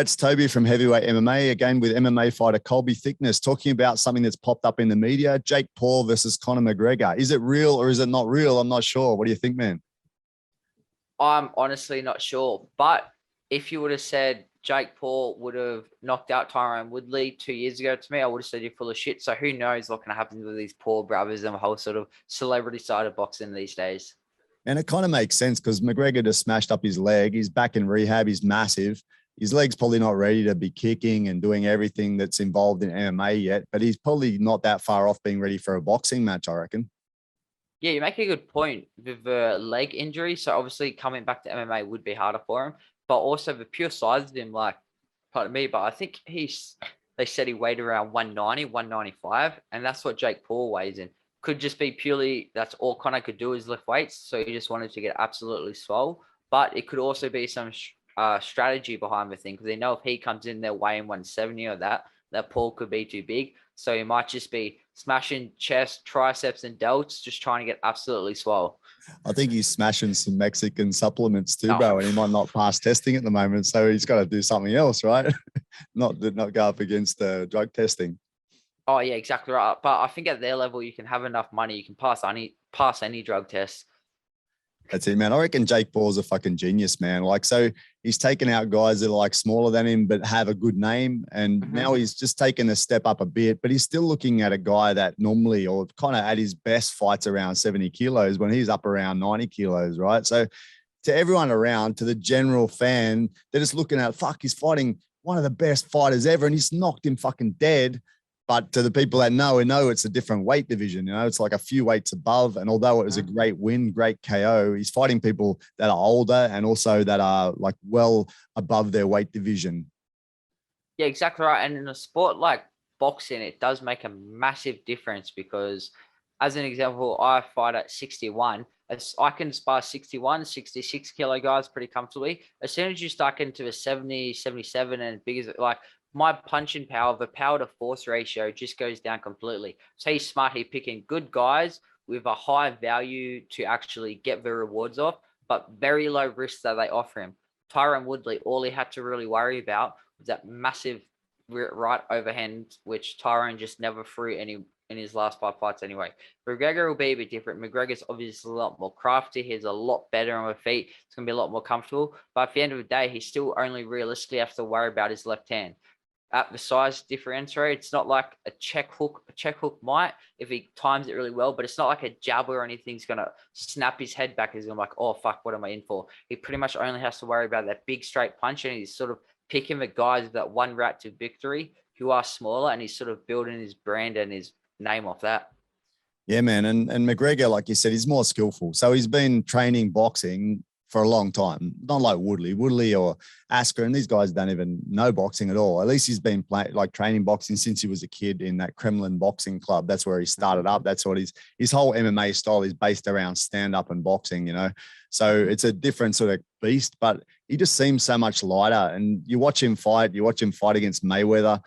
it's Toby from Heavyweight MMA, again with MMA fighter Colby Thicknesse, talking about something that's popped up in the media, Jake Paul versus Conor McGregor. Is it real or is it not real? I'm not sure. What do you think, man? I'm honestly not sure. But if you would have said Jake Paul would have knocked out Tyron Woodley 2 years ago to me, I would have said you're full of shit. So who knows what can happen with these Paul brothers and the whole sort of celebrity side of boxing these days. And it kind of makes sense because McGregor just smashed up his leg. He's back in rehab. He's massive. His leg's probably not ready to be kicking and doing everything that's involved in MMA yet, but he's probably not that far off being ready for a boxing match, I reckon. Yeah, you make a good point with the leg injury. So obviously coming back to MMA would be harder for him, but also the pure size of him, like, pardon me, but I think they said he weighed around 190, 195, and that's what Jake Paul weighs in. Could just be purely that's all Conor could do is lift weights, so he just wanted to get absolutely swole. But it could also be some strategy behind the thing because they know if he comes in there weighing 170 or that Paul could be too big. So he might just be smashing chest, triceps, and delts, just trying to get absolutely swole. I think he's smashing some Mexican supplements too, No. bro, and he might not pass testing at the moment, so he's got to do something else, right? not go up against drug testing. Oh yeah, exactly right. But I think at their level, you can have enough money, you can pass any drug test. That's it, man. I reckon Jake Paul's a fucking genius, man. Like, so he's taken out guys that are like smaller than him, but have a good name. And now he's just taken a step up a bit, but he's still looking at a guy that normally or kind of at his best fights around 70 kilos when he's up around 90 kilos, right? So to everyone around, to the general fan, they're just looking at, fuck, he's fighting one of the best fighters ever and he's knocked him fucking dead. But to the people that know it's a different weight division. You know, it's like a few weights above. And although it was a great win, great KO, he's fighting people that are older and also that are like well above their weight division. Yeah, exactly right. And in a sport like boxing, it does make a massive difference because, as an example, I fight at 61. I can spar 61, 66 kilo guys pretty comfortably. As soon as you start getting to the 70, 77 and big as like, my punching power, the power to force ratio just goes down completely. So he's smart. He's picking good guys with a high value to actually get the rewards off, but very low risk that they offer him. Tyron Woodley, all he had to really worry about was that massive right overhand, which Tyron just never threw any in his last 5 fights anyway. McGregor will be a bit different. McGregor's obviously a lot more crafty. He's a lot better on the feet. It's going to be a lot more comfortable. But at the end of the day, he still only realistically has to worry about his left hand. At the size differential, it's not like a check hook. A check hook might, if he times it really well, but it's not like a jabber or anything's going to snap his head back. He's going to be like, oh, fuck, what am I in for? He pretty much only has to worry about that big straight punch, and he's sort of picking the guys with that one route to victory who are smaller, and he's sort of building his brand and his name off that. Yeah, man. And McGregor, like you said, he's more skillful. So he's been training boxing for a long time, not like Woodley or Asker, and these guys don't even know boxing at all. At least he's been training boxing since he was a kid in that Kremlin boxing club. That's where he started up. That's what his whole MMA style is based around stand-up and boxing, you know. So it's a different sort of beast, but he just seems so much lighter. And you watch him fight against Mayweather.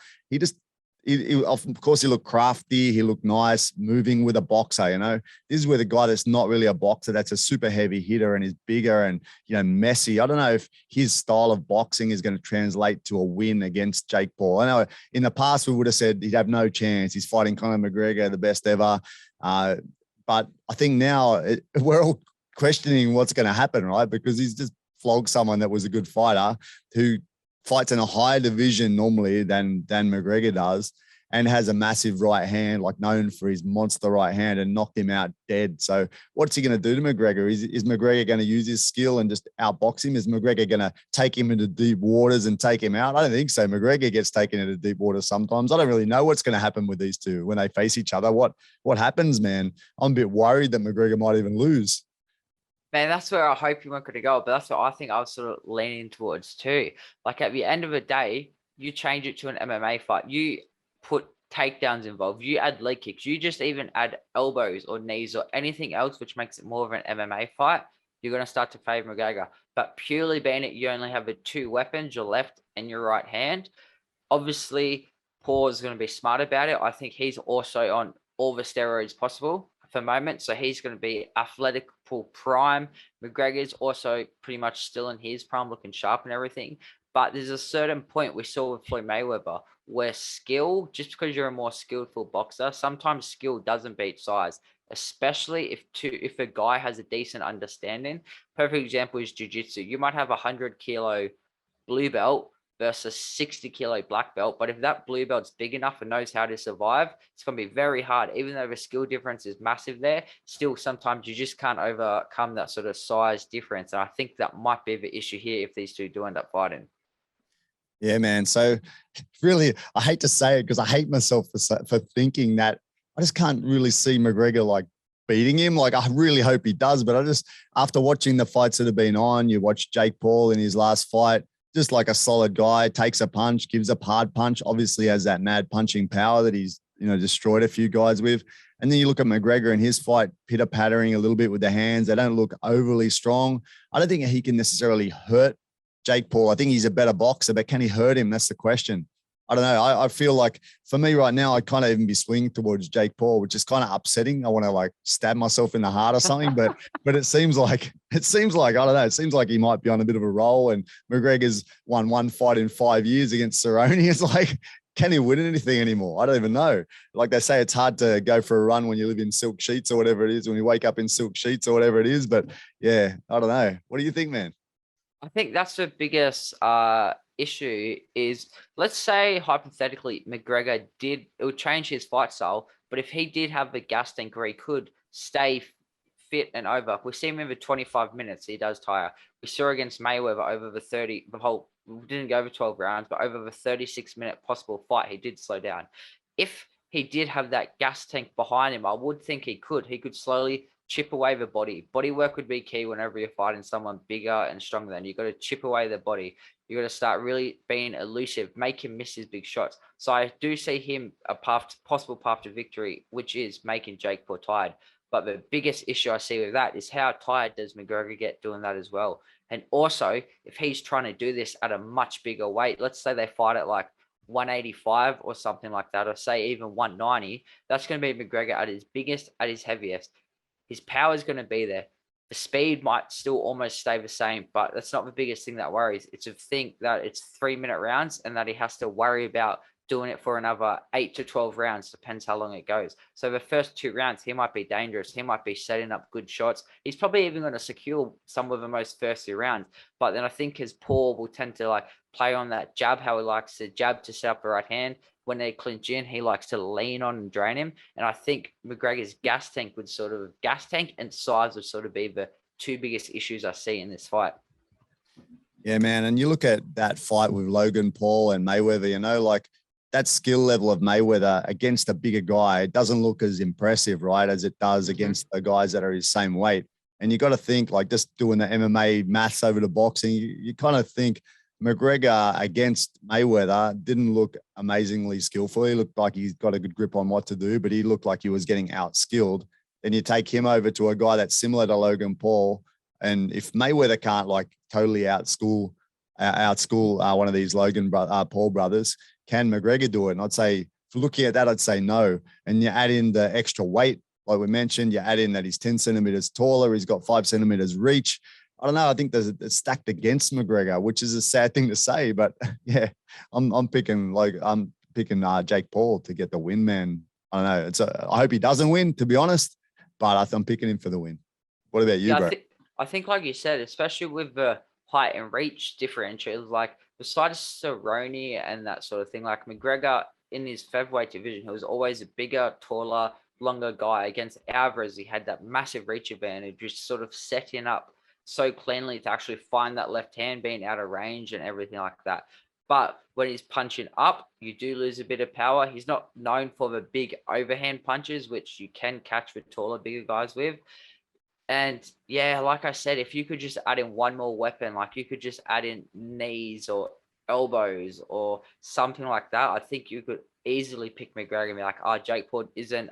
Of course, he looked crafty. He looked nice, moving with a boxer, you know. This is with a guy that's not really a boxer, that's a super heavy hitter and is bigger and, you know, messy. I don't know if his style of boxing is going to translate to a win against Jake Paul. I know in the past we would have said he'd have no chance. He's fighting Conor McGregor, the best ever. But I think now we're all questioning what's going to happen, right? Because he's just flogged someone that was a good fighter who fights in a higher division normally than McGregor does, and has a massive right hand, like known for his monster right hand, and knocked him out dead. So what's he going to do to McGregor? Is McGregor going to use his skill and just outbox him? Is McGregor going to take him into deep waters and take him out? I don't think so. McGregor gets taken into deep waters sometimes. I don't really know what's going to happen with these two when they face each other. What happens, man? I'm a bit worried that McGregor might even lose. Man, that's where I hope you weren't going to go, but that's what I think I was sort of leaning towards too. Like at the end of the day, you change it to an MMA fight. You put takedowns involved. You add leg kicks. You just even add elbows or knees or anything else, which makes it more of an MMA fight. You're going to start to favor McGregor. But purely being it, you only have the two weapons, your left and your right hand. Obviously, Paul is going to be smart about it. I think he's also on all the steroids possible for the moment. So he's going to be athletic full prime. McGregor's also pretty much still in his prime, looking sharp and everything. But there's a certain point we saw with Floyd Mayweather where skill, just because you're a more skillful boxer, sometimes skill doesn't beat size, especially if a guy has a decent understanding. Perfect example is jiu-jitsu. You might have 100 kilo blue belt versus 60 kilo black belt, but if that blue belt's big enough and knows how to survive, it's going to be very hard. Even though the skill difference is massive there, still sometimes you just can't overcome that sort of size difference. And I think that might be the issue here if these two do end up fighting. Yeah, man. So really, I hate to say it because I hate myself for thinking that. I just can't really see McGregor like beating him. Like, I really hope he does, but I just, after watching the fights that have been on, you watch Jake Paul in his last fight, just like a solid guy, takes a punch, gives a hard punch, obviously has that mad punching power that he's, destroyed a few guys with. And then you look at McGregor in his fight, pitter pattering a little bit with the hands. They don't look overly strong. I don't think he can necessarily hurt Jake Paul. I think he's a better boxer, but can he hurt him? That's the question. I don't know. I feel like for me right now, I'd kind of even be swinging towards Jake Paul, which is kind of upsetting. I want to like stab myself in the heart or something, but it seems like I don't know. It seems like he might be on a bit of a roll, and McGregor's won one fight in 5 years against Cerrone. It's like, can he win anything anymore? I don't even know. Like they say, it's hard to go for a run when you live in silk sheets or whatever it is, when you wake up in silk sheets or whatever it is. But yeah, I don't know. What do you think, man? I think that's the biggest issue is, let's say hypothetically McGregor it would change his fight style, but if he did have the gas tank where he could stay fit and over, we see him over 25 minutes, he does tire. We saw against Mayweather over we didn't go over 12 rounds, but over the 36-minute possible fight, he did slow down. If he did have that gas tank behind him, I would think he could slowly chip away the body. Body work would be key whenever you're fighting someone bigger and stronger than you. Got to chip away the body. You got to start really being elusive, make him miss his big shots. So I do see him a possible path to victory, which is making Jake Paul tired. But the biggest issue I see with that is how tired does McGregor get doing that as well? And also, if he's trying to do this at a much bigger weight, let's say they fight at like 185 or something like that, or say even 190, that's going to be McGregor at his biggest, at his heaviest. His power is going to be there. The speed might still almost stay the same, but that's not the biggest thing that worries. It's to think that it's 3-minute rounds and that he has to worry about doing it for another 8 to 12 rounds, depends how long it goes. So the first 2 rounds, he might be dangerous. He might be setting up good shots. He's probably even going to secure some of the most thirsty rounds. But then I think his Paul will tend to like play on that jab, how he likes to jab to set up the right hand. When they clinch in, he likes to lean on and drain him. And I think McGregor's gas tank and size would sort of be the 2 biggest issues I see in this fight. Yeah, man. And you look at that fight with Logan Paul and Mayweather, like that skill level of Mayweather against a bigger guy, it doesn't look as impressive, right, as it does against the guys that are his same weight. And you got to think, like, just doing the MMA maths over to boxing, you kind of think McGregor against Mayweather didn't look amazingly skillful. He looked like he's got a good grip on what to do, but he looked like he was getting outskilled. Then you take him over to a guy that's similar to Logan Paul. And if Mayweather can't like totally outschool one of these Paul brothers, can McGregor do it? And I'd say, for looking at that, I'd say no. And you add in the extra weight, like we mentioned, you add in that he's 10 centimeters taller, he's got 5 centimeters reach. I don't know. I think it's stacked against McGregor, which is a sad thing to say, but yeah, I'm picking Jake Paul to get the win, man. I don't know. I hope he doesn't win, to be honest, but I'm picking him for the win. What about you, bro? I think, like you said, especially with the height and reach differentials, like besides Cerrone and that sort of thing, like McGregor in his featherweight division, he was always a bigger, taller, longer guy. Against Alvarez, he had that massive reach advantage, just sort of setting up so cleanly to actually find that left hand, being out of range and everything like that. But when he's punching up, you do lose a bit of power. He's not known for the big overhand punches, which you can catch with taller, bigger guys with. And yeah, like I said, if you could just add in one more weapon, like you could just add in knees or elbows or something like that, I think you could easily pick McGregor and be like, oh, Jake Paul isn't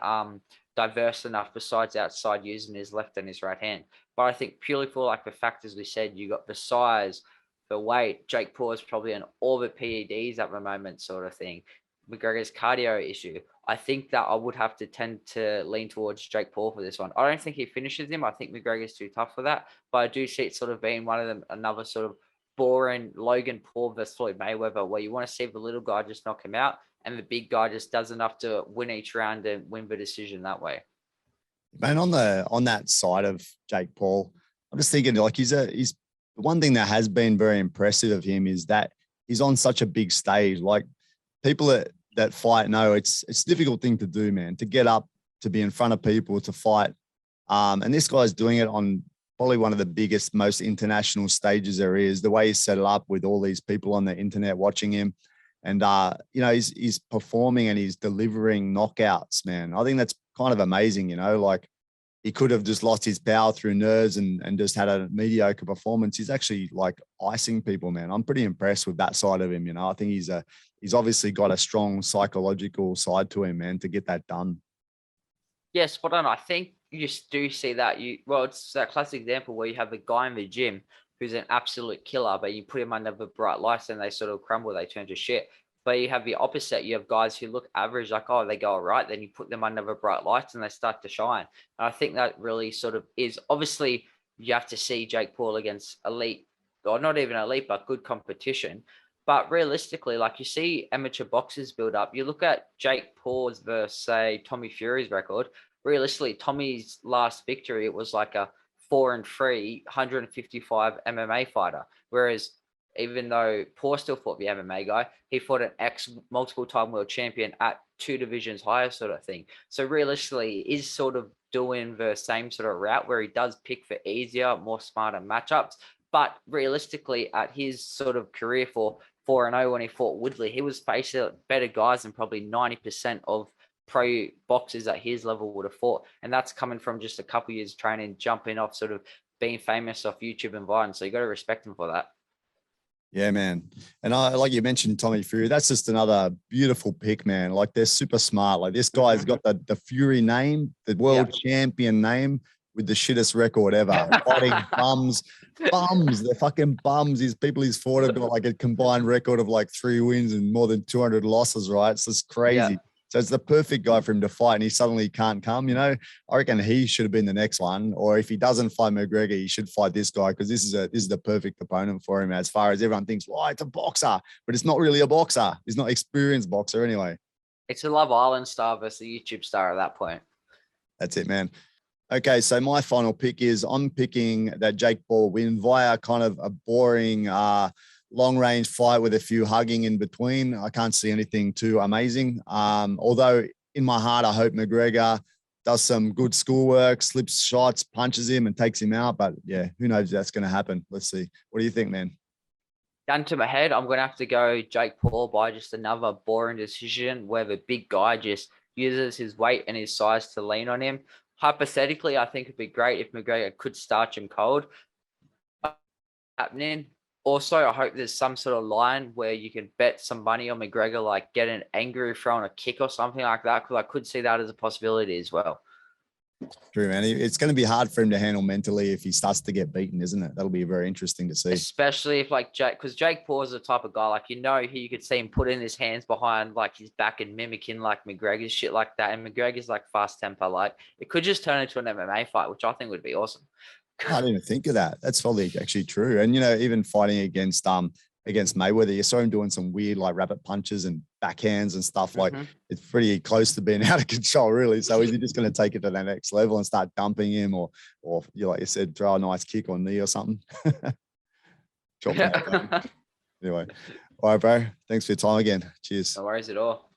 diverse enough besides outside using his left and his right hand. But I think purely for like the factors we said, you got the size, the weight. Jake Paul is probably on all the PEDs at the moment, sort of thing. McGregor's cardio issue. I think that I would have to tend to lean towards Jake Paul for this one. I don't think he finishes him. I think McGregor's too tough for that. But I do see it sort of being one of them, another sort of boring Logan Paul versus Floyd Mayweather, where you want to see the little guy just knock him out and the big guy just does enough to win each round and win the decision that way. Man, on that side of Jake Paul, I'm just thinking like he's the one thing that has been very impressive of him is that he's on such a big stage. Like people that fight know it's a difficult thing to do, man, to get up, to be in front of people, to fight. And this guy's doing it on probably one of the biggest, most international stages there is. The way he's set it up with all these people on the internet watching him, and he's performing and he's delivering knockouts, man. I think that's kind of amazing. Like he could have just lost his power through nerves and just had a mediocre performance. He's actually like icing people, man. I'm pretty impressed with that side of him. I think he's obviously got a strong psychological side to him, man, to get that done. Yes, but I think you do see that. It's that classic example where you have a guy in the gym who's an absolute killer, but you put him under the bright lights and they sort of crumble, they turn to shit. But you have the opposite. You have guys who look average, like, oh, they go all right. Then you put them under the bright lights and they start to shine. And I think that really sort of is, obviously, you have to see Jake Paul against elite, or not even elite, but good competition. But realistically, like you see amateur boxers build up. You look at Jake Paul's versus, say, Tommy Fury's record. Realistically, Tommy's last victory, it was like a 4-3, 155 MMA fighter. Whereas even though Paul still fought the MMA guy, he fought an multiple time world champion at 2 divisions higher sort of thing. So realistically, he is sort of doing the same sort of route where he does pick for easier, more smarter matchups. But realistically, at his sort of career for 4-0 when he fought Woodley, he was facing better guys than probably 90% of pro boxers at his level would have fought. And that's coming from just a couple years training, jumping off, sort of being famous off YouTube and Vine. So you got to respect him for that. Yeah, man. And like you mentioned, Tommy Fury, that's just another beautiful pick, man. Like they're super smart. Like this guy's got the Fury name, the world champion name with the shittest record ever. Fighting bums. They're fucking bums. These people he's fought have got like a combined record of like 3 wins and more than 200 losses, right? It's just crazy. Yeah. So it's the perfect guy for him to fight, and he suddenly can't come. I reckon he should have been the next one. Or if he doesn't fight McGregor, he should fight this guy, because this is the perfect opponent for him. As far as everyone thinks, well, it's a boxer, but it's not really a boxer. He's not an experienced boxer anyway. It's a Love Island star versus a YouTube star at that point. That's it, man. Okay, so my final pick is I'm picking that Jake Paul win via kind of a boring long-range fight with a few hugging in between. I can't see anything too amazing. Although in my heart, I hope McGregor does some good schoolwork, slips shots, punches him and takes him out. But yeah, who knows if that's going to happen. Let's see. What do you think, man? Gun to my head, I'm going to have to go Jake Paul by just another boring decision where the big guy just uses his weight and his size to lean on him. Hypothetically, I think it'd be great if McGregor could starch him cold. Happening. Also, I hope there's some sort of line where you can bet some money on McGregor, like get an angry throw on a kick or something like that, because I could see that as a possibility as well. True, man. It's going to be hard for him to handle mentally if he starts to get beaten, isn't it? That'll be very interesting to see. Especially if like because Jake Paul is the type of guy, like, you could see him putting his hands behind like his back and mimicking like McGregor's shit like that. And McGregor's like fast temper. Like it could just turn into an MMA fight, which I think would be awesome. I didn't even think of that. That's probably actually true. And, even fighting against Mayweather, you saw him doing some weird like rabbit punches and backhands and stuff. Like it's pretty close to being out of control, really. So is he just going to take it to the next level and start dumping him, or like you said, throw a nice kick on knee or something? Anyway, all right, bro. Thanks for your time again. Cheers. No worries at all.